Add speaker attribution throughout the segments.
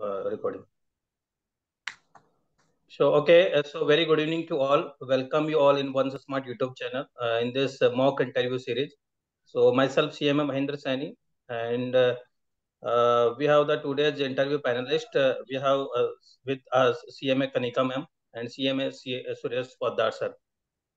Speaker 1: recording. So very good evening to all. Welcome you all in One Smart YouTube channel in this mock interview series. So myself CMA Mahendra Saini, and we have the today's interview panelist. We have with us CMA Kanika ma'am and CMA Suresh Poddar sir.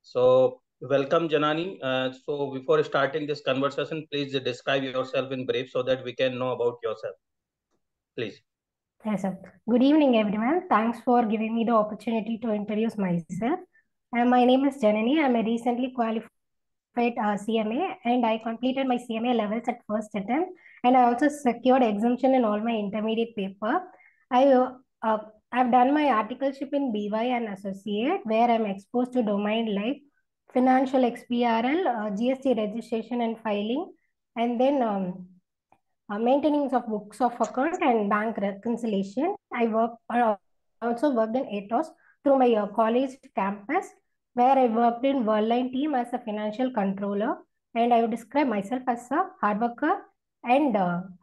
Speaker 1: So welcome Janani. So before starting this conversation, please describe yourself in brief so that we can know about yourself. Please.
Speaker 2: Yes, sir. Good evening, everyone. Thanks for giving me the opportunity to introduce myself. My name is Janani. I'm a recently qualified CMA, and I completed my CMA levels at first attempt. And I also secured exemption in all my intermediate paper. I've done my articleship in BY and Associate, where I'm exposed to domain like financial XBRL, GST registration and filing, and then maintenance of books of account and bank reconciliation. I also worked in ATOS through my college campus, where I worked in Worldline team as a financial controller, and I would describe myself as a hard worker and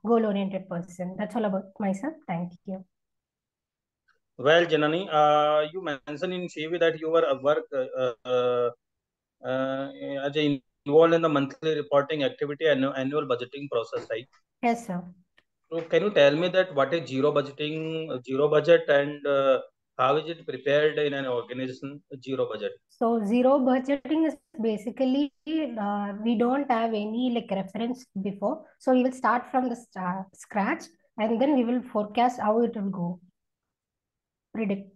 Speaker 2: goal-oriented person. That's all about myself. Thank you.
Speaker 1: Well, Janani, you mentioned in CV that you were as involved in the monthly reporting activity and annual budgeting process, right?
Speaker 2: Yes, sir.
Speaker 1: So can you tell me that what is zero budgeting, zero budget, and how is it prepared in an organization, zero budget?
Speaker 2: So zero budgeting is basically we don't have any like reference before. So we will start from the scratch, and then we will forecast how it will go. Predict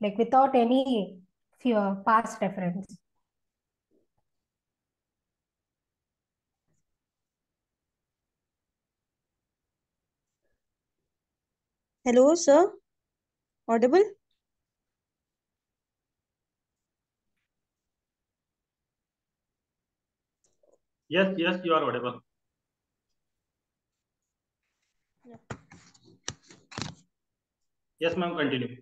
Speaker 2: like without any past reference.
Speaker 3: Hello, sir. Audible?
Speaker 1: Yes, you are audible. Yes, ma'am, continue.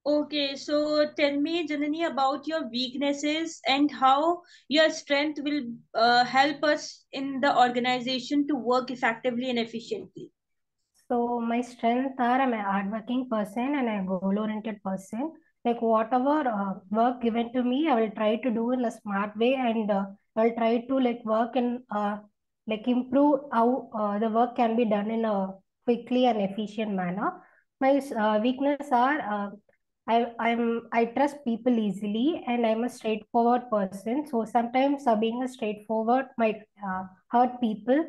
Speaker 3: Okay, so tell me, Janani, about your weaknesses and how your strength will help us in the organization to work effectively and efficiently.
Speaker 2: So my strengths are I'm a hardworking person and a goal-oriented person. Like whatever work given to me, I will try to do in a smart way, and I will try to like work and like improve how the work can be done in a quickly and efficient manner. My weakness are I trust people easily, and I'm a straightforward person. So sometimes being a straightforward might hurt people,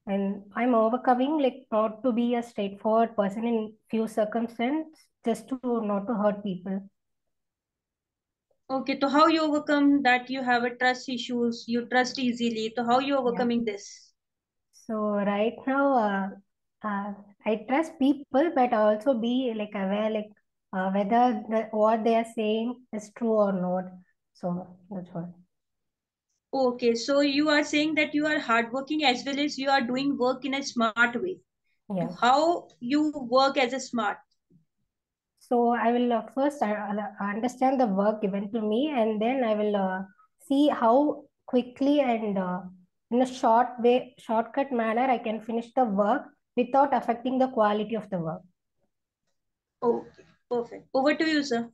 Speaker 2: and I'm overcoming like not to be a straightforward person in few circumstances, just to not to hurt people.
Speaker 3: Okay, so how you overcome that you have a trust issues, you trust easily, so how you overcoming this?
Speaker 2: So right now, I trust people, but I also be like aware like whether what they are saying is true or not. So that's all.
Speaker 3: Okay, so you are saying that you are hardworking as well as you are doing work in a smart way.
Speaker 2: Yeah.
Speaker 3: How you work as a smart?
Speaker 2: So I will first understand the work given to me, and then I will see how quickly and in a shortcut manner, I can finish the work without affecting the quality of the work.
Speaker 3: Okay, perfect. Over to you, sir.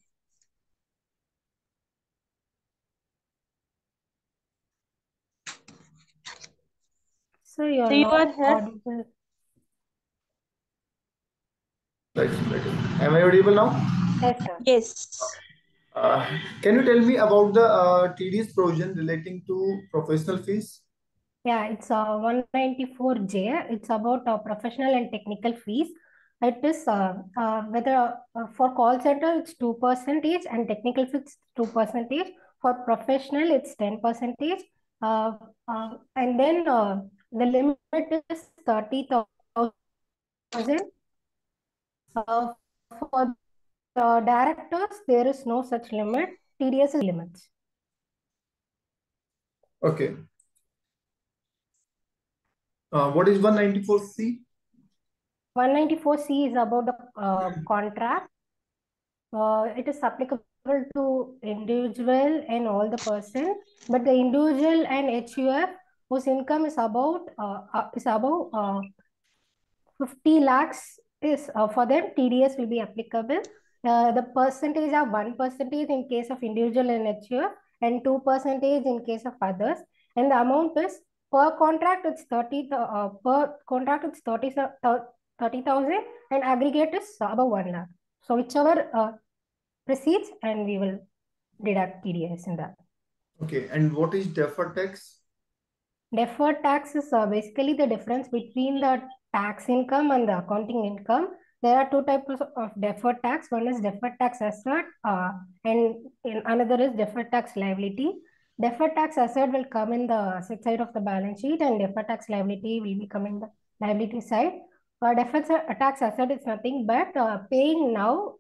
Speaker 2: So you're
Speaker 3: So you
Speaker 2: not
Speaker 3: are here.
Speaker 2: audible.
Speaker 4: Am I audible now?
Speaker 2: Yes, sir.
Speaker 3: Yes.
Speaker 4: Can you tell me about the TDS provision relating to professional fees?
Speaker 2: Yeah, it's 194J. It's about professional and technical fees. It is whether for call center it's 2% and technical fees 2%. For professional it's 10%. And then the limit is 30,000. For the directors, there is no such limit. TDS is limits.
Speaker 4: Okay. What is 194C?
Speaker 2: 194C is about the contract. It is applicable to individual and all the person, but the individual and HUF whose income is about 50 lakhs Yes, for them, TDS will be applicable. The percentage of 1% in case of individual NHUF and 2% in case of others. And the amount is per contract, it's 30,000 and aggregate is above 1 lakh. So whichever proceeds, and we will deduct TDS in that.
Speaker 4: Okay, and what is deferred tax?
Speaker 2: Deferred tax is basically the difference between the tax income and the accounting income. There are two types of deferred tax. One is deferred tax asset, and another is deferred tax liability. Deferred tax asset will come in the asset side of the balance sheet, and deferred tax liability will be coming the liability side. Deferred tax asset is nothing but paying now,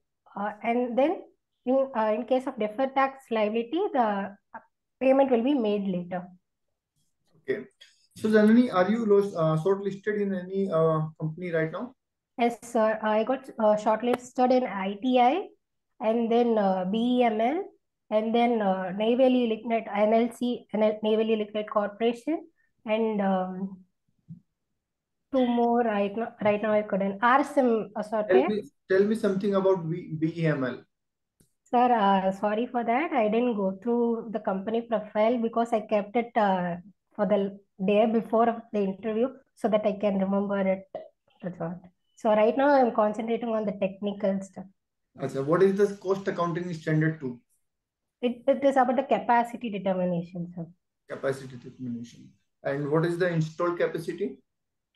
Speaker 2: and then in case of deferred tax liability, the payment will be made later.
Speaker 4: Okay. So, Janani, are you shortlisted in any company right now?
Speaker 2: Yes, sir. I got shortlisted in ITI and then BEML and then Navy Lignite NLC, Navy Lignite Corporation, and two more right now I couldn't. RSM software.
Speaker 4: Tell me something about BEML.
Speaker 2: Sir, sorry for that. I didn't go through the company profile because I kept it for the day before of the interview so that I can remember it. That's all. So right now I'm concentrating on the technical stuff.
Speaker 4: Achha, what is the cost accounting standard 2?
Speaker 2: It is about the capacity determination, sir.
Speaker 4: Capacity determination. And what is the installed capacity?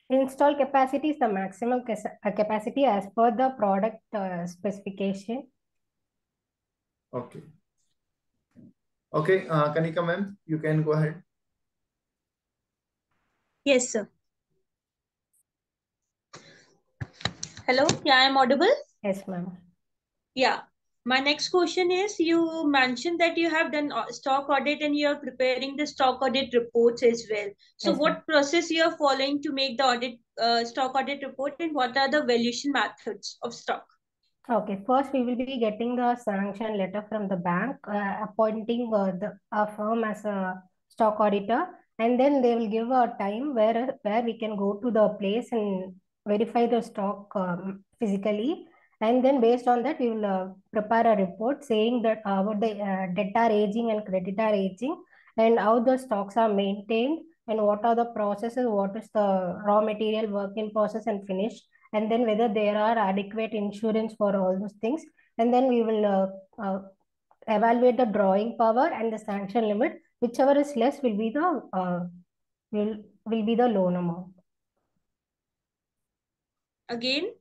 Speaker 2: Installed capacity is the maximum capacity as per the product specification.
Speaker 4: Okay. Okay, Kanika ma'am, you can go ahead.
Speaker 3: Yes, sir. Hello, yeah, I'm audible?
Speaker 2: Yes, ma'am.
Speaker 3: Yeah. My next question is, you mentioned that you have done stock audit and you are preparing the stock audit reports as well. So
Speaker 2: Yes,
Speaker 3: what process you are following to make the audit stock audit report, and what are the valuation methods of stock?
Speaker 2: Okay, first we will be getting the sanction letter from the bank appointing a firm as a stock auditor, and then they will give a time where we can go to the place and verify the stock physically, and then based on that we will prepare a report saying that about the debtor aging and creditor aging and how the stocks are maintained and what are the processes, what is the raw material work in process and finished, and then whether there are adequate insurance for all those things, and then we will evaluate the drawing power and the sanction limit. Whichever is less will be the loan amount.
Speaker 3: Again,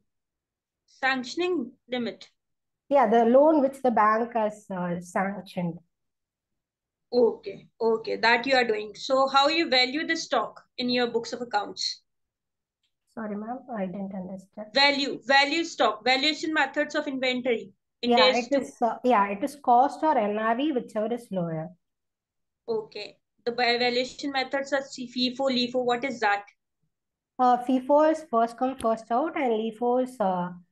Speaker 3: sanctioning limit.
Speaker 2: Yeah, the loan which the bank has sanctioned.
Speaker 3: Okay, okay, that you are doing. So how you value the stock in your books of accounts?
Speaker 2: Sorry, ma'am, I didn't understand.
Speaker 3: Value stock, valuation methods of inventory.
Speaker 2: Yeah, it is cost or NRV, whichever is lower.
Speaker 3: Okay. The valuation methods are FIFO, LIFO. What is that?
Speaker 2: FIFO is first come, first out, and LIFO is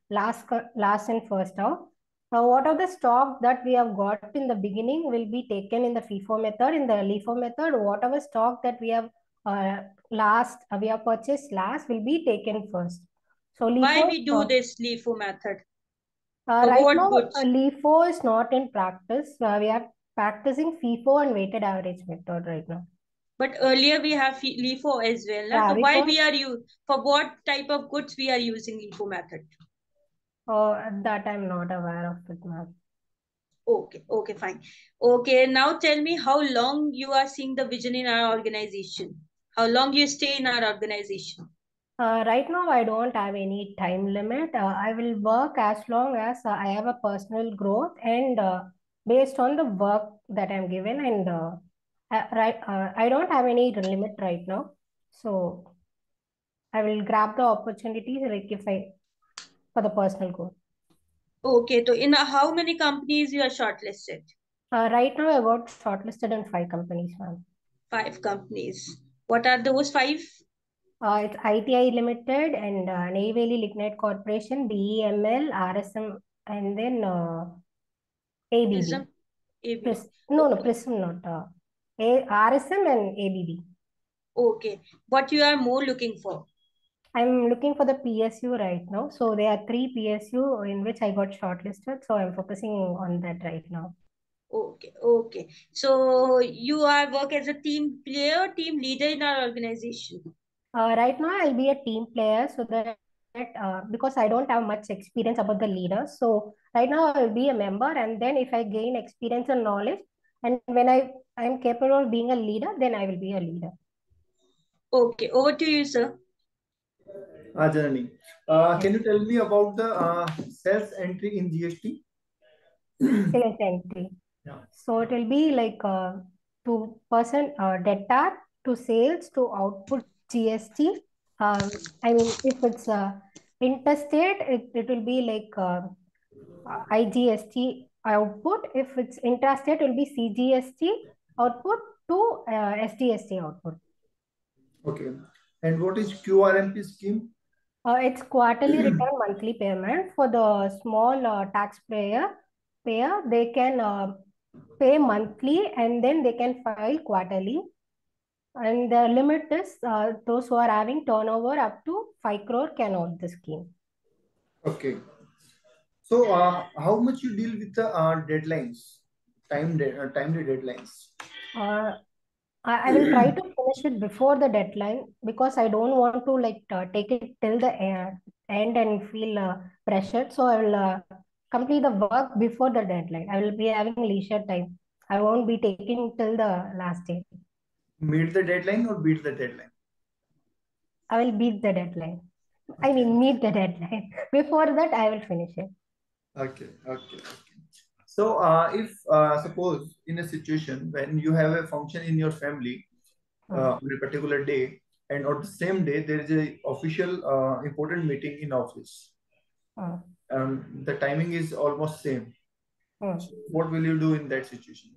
Speaker 2: last and first out. What are the stock that we have got in the beginning will be taken in the FIFO method. In the LIFO method, whatever stock that we have purchased last will be taken first. So LIFO.
Speaker 3: Why we do this LIFO method?
Speaker 2: Right now, LIFO is not in practice. We are practicing FIFO and weighted average method right now.
Speaker 3: But earlier we have LIFO as well.
Speaker 2: Yeah,
Speaker 3: so why we are for what type of goods we are using LIFO method?
Speaker 2: That I'm not aware of it, ma'am.
Speaker 3: Okay, fine. Okay, now tell me how long you are seeing the vision in our organization. How long you stay in our organization?
Speaker 2: Right now, I don't have any time limit. I will work as long as I have a personal growth and based on the work that I'm given. And I don't have any limit right now. So I will grab the opportunities for the personal growth.
Speaker 3: Okay, so in how many companies you are shortlisted?
Speaker 2: Right now, I got shortlisted in 5 companies, ma'am.
Speaker 3: 5 companies. What are those 5?
Speaker 2: It's ITI Limited and Navy Lignite Corporation, BEML, RSM, and then ABB.
Speaker 3: Prism? ABB.
Speaker 2: No, Prism not. RSM and ABB.
Speaker 3: Okay. What you are more looking for?
Speaker 2: I'm looking for the PSU right now. So there are three PSU in which I got shortlisted. So I'm focusing on that right now.
Speaker 3: Okay, okay. So you are work as a team player, team leader in our organization.
Speaker 2: Right now, I'll be a team player so that because I don't have much experience about the leader. So right now, I'll be a member, and then if I gain experience and knowledge, and when I'm capable of being a leader, then I will be a leader.
Speaker 3: Okay, over to you, sir.
Speaker 4: Janani, can you tell me about the sales entry in GST?
Speaker 2: Sales entry.
Speaker 4: Yeah.
Speaker 2: So it will be like to person debtor to sales to output GST. I mean, if it's interstate, it will be like IGST output. If it's intrastate, it will be CGST output to SGST output.
Speaker 4: Okay. And what is QRMP scheme?
Speaker 2: It's quarterly return monthly payment for the small payer. They can pay monthly and then they can file quarterly. And the limit is those who are having turnover up to 5 crore can opt the scheme.
Speaker 4: Okay. So, how much you deal with the deadlines, timely deadlines?
Speaker 2: Uh, I will try to finish it before the deadline because I don't want to like take it till the end and feel pressured. So I will complete the work before the deadline. I will be having leisure time. I won't be taking till the last day.
Speaker 4: Meet the deadline or beat the deadline?
Speaker 2: I will beat the deadline. I
Speaker 4: Okay.
Speaker 2: mean, meet the deadline. Before that, I will finish it.
Speaker 4: Okay. Okay. So, if suppose in a situation when you have a function in your family on a particular day, and on the same day there is a official important meeting in office, the timing is almost same. So what will you do in that situation?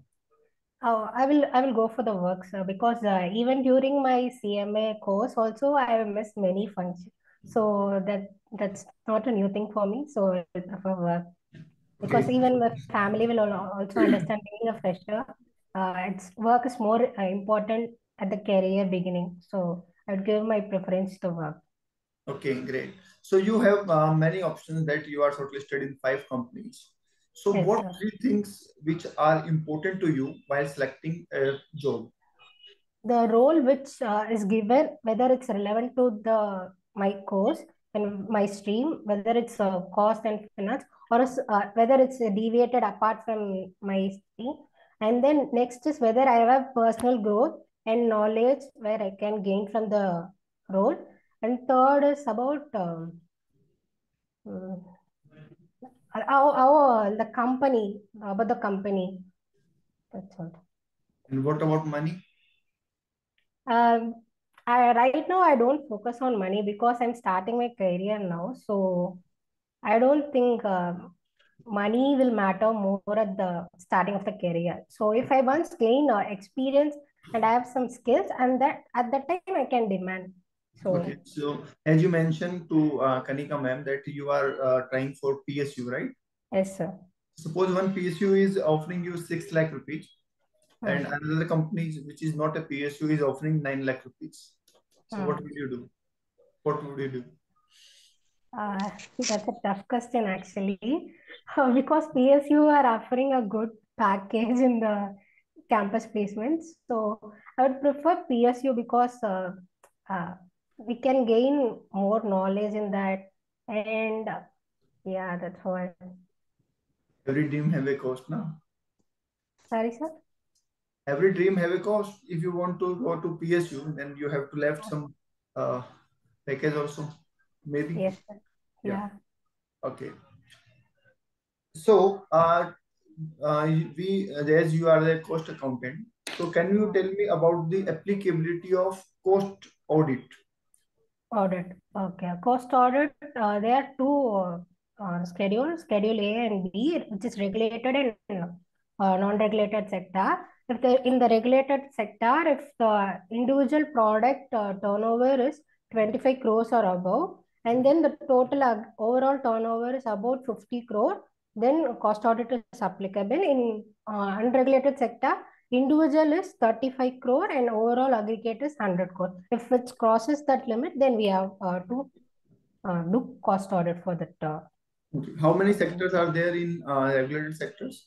Speaker 2: Oh, I will go for the work, sir, because even during my CMA course also I have missed many functions. So that's not a new thing for me. So I will prefer work because
Speaker 4: Okay.
Speaker 2: even the family will also understand being a fresher. It's work is more important at the career beginning. So I would give my preference to work.
Speaker 4: Okay, great. So you have many options that you are shortlisted in 5 companies. So
Speaker 2: Yes,
Speaker 4: what
Speaker 2: sir.
Speaker 4: 3 things which are important to you while selecting a job?
Speaker 2: The role which is given, whether it's relevant to the my course and my stream, whether it's cost and finance, or whether it's deviated apart from my stream. And then next is whether I have personal growth and knowledge where I can gain from the role. And third is mm, how the company, about the company. That's all.
Speaker 4: And what about money?
Speaker 2: Um, right now, I don't focus on money because I'm starting my career now. So I don't think money will matter more at the starting of the career. So if I once gain experience and I have some skills, and that at that time I can demand.
Speaker 4: Okay,
Speaker 2: So
Speaker 4: so as you mentioned to Kanika ma'am that you are trying for PSU, right?
Speaker 2: yes, sir.
Speaker 4: Suppose one PSU is offering you 6 lakh rupees and
Speaker 2: Hmm.
Speaker 4: another company which is not a PSU is offering 9 lakh rupees. So what
Speaker 2: Hmm.
Speaker 4: will you do? What would you do?
Speaker 2: That's a tough question actually, because PSU are offering a good package in the campus placements. So I would prefer PSU because uh, we can gain more knowledge in that. And yeah, that's why.
Speaker 4: Every dream have a cost now.
Speaker 2: Sorry, sir.
Speaker 4: Every dream have a cost. If you want to go to PSU, then you have to left some uh, package also. Maybe.
Speaker 2: Yes, sir.
Speaker 4: Yeah.
Speaker 2: Yeah.
Speaker 4: Okay. So we as you are the cost accountant, so can you tell me about the applicability of cost audit?
Speaker 2: Audit. Okay. Cost audit, there are two schedules, Schedule A and B, which is regulated and non-regulated sector. If in the regulated sector, if the individual product turnover is 25 crores or above, and then the total overall turnover is about 50 crore, then cost audit is applicable. In unregulated sector, Individual is 35 crore and overall aggregate is 100 crore. If it crosses that limit, then we have to do cost audit for that.
Speaker 4: Okay. How many sectors are there in regulated sectors?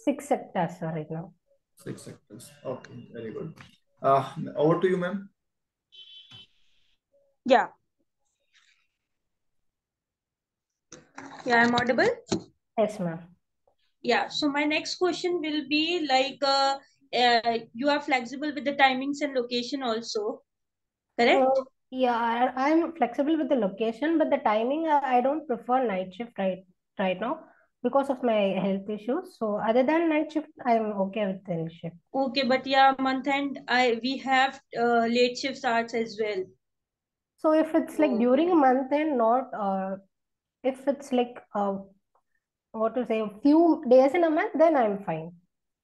Speaker 2: 6 sectors right now.
Speaker 4: 6 sectors. Okay, very good. Over to you, ma'am.
Speaker 3: Yeah. Yeah, I'm audible.
Speaker 2: Yes, ma'am.
Speaker 3: Yeah. So my next question will be like, you are flexible with the timings and location also, correct?
Speaker 2: Yeah, I'm flexible with the location, but the timing, I don't prefer night shift right now because of my health issues. So other than night shift, I'm okay with any shift.
Speaker 3: Okay, but yeah, month end, we have late shift starts as well.
Speaker 2: So if it's like during a month and not, if it's like what to say, a few days in a month, then I'm fine.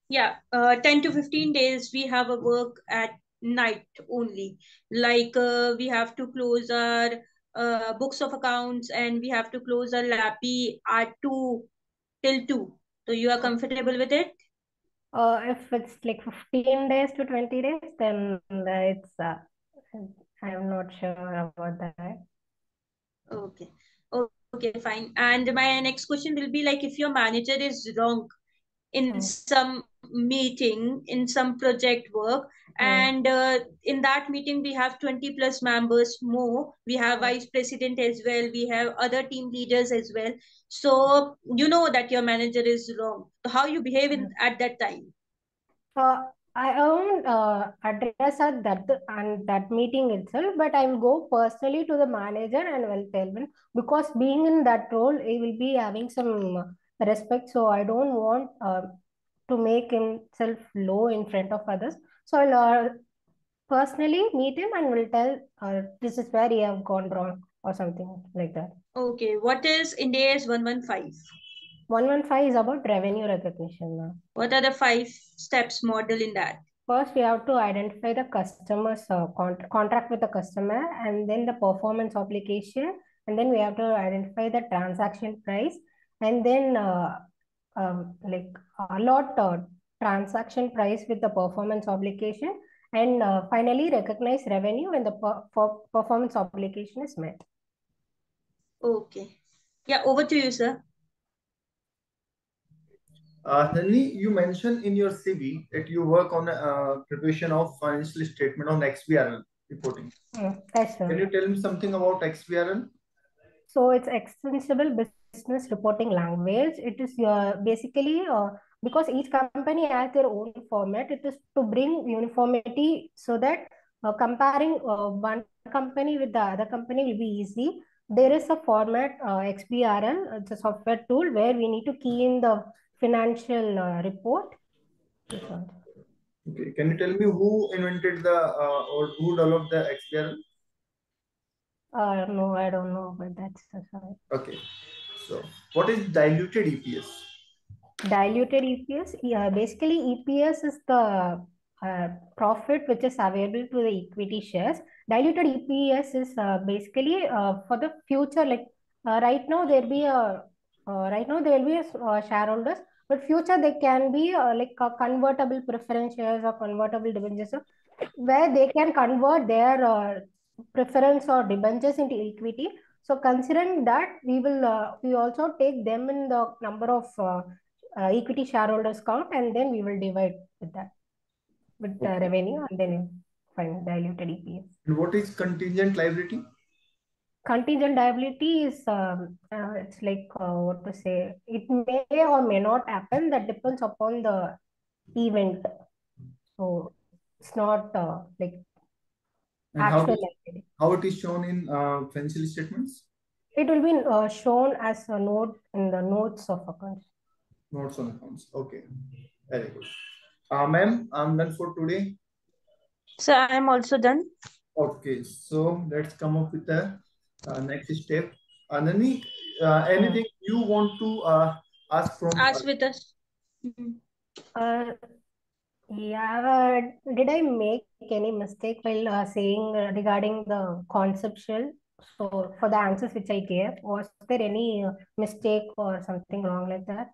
Speaker 3: Yeah, 10 to 15 days we have a work at night only. Like we have to close our books of accounts and we have to close our lappy at 2 till 2. So you are comfortable with it?
Speaker 2: If it's like 15 days to 20 days, then it's, I'm not sure about that.
Speaker 3: Okay. Okay, fine. And my next question will be like, if your manager is wrong in some meeting, in some project work, and in that meeting we have 20 plus members more, we have vice president as well, we have other team leaders as well, so you know that your manager is wrong, so how you behave at that time?
Speaker 2: I won't address at that meeting itself, but I will go personally to the manager and will tell him, because being in that role, he will be having some respect. So I don't want to make himself low in front of others. So I'll personally meet him and will tell this is where he have gone wrong or something like that.
Speaker 3: Okay, what is India's 115?
Speaker 2: 115 is about revenue recognition now.
Speaker 3: What are the 5 steps model in that?
Speaker 2: First, we have to identify the customer's contract with the customer, and then the performance obligation, and then we have to identify the transaction price, and then like allot transaction price with the performance obligation, and finally recognize revenue when the performance obligation is met.
Speaker 3: Okay. Yeah, over to you, sir.
Speaker 4: Nani, you mentioned in your CV that you work on preparation of financial statement on XBRL reporting.
Speaker 2: Yes, sir.
Speaker 4: Can you tell me something about XBRL?
Speaker 2: So it's extensible business reporting language. It is basically because each company has their own format. It is to bring uniformity so that comparing one company with the other company will be easy. There is a format XBRL. It's a software tool where we need to key in the financial report.
Speaker 4: Okay, can you tell me who invented the or who developed the XBRL?
Speaker 2: No, I don't know, but that's sorry.
Speaker 4: Okay, so what is diluted EPS?
Speaker 2: Diluted EPS, yeah, basically EPS is the profit which is available to the equity shares. Diluted EPS is basically for the future, like right now there be a shareholders, but future they can be like convertible preference shares or convertible debentures, where they can convert their preference or debentures into equity. So considering that, we also take them in the number of equity shareholders count, and then we will divide with that with the revenue, and then find diluted EPS.
Speaker 4: And what is contingent liability?
Speaker 2: Contingent liability is it's like what to say, it may or may not happen, that depends upon the event. So it's not like
Speaker 4: And
Speaker 2: actual liability.
Speaker 4: how it is shown in financial statements?
Speaker 2: It will be shown as a note in the notes of accounts.
Speaker 4: Notes on accounts. Okay, very good. Ma'am, I'm done for today.
Speaker 3: So I am also done.
Speaker 4: Okay, so let's come up with the next step. Anani, anything you want to ask from
Speaker 3: Ask with us.
Speaker 2: Yeah, did I make any mistake while saying regarding the conceptual? So for the answers which I gave, was there any mistake or something wrong like that?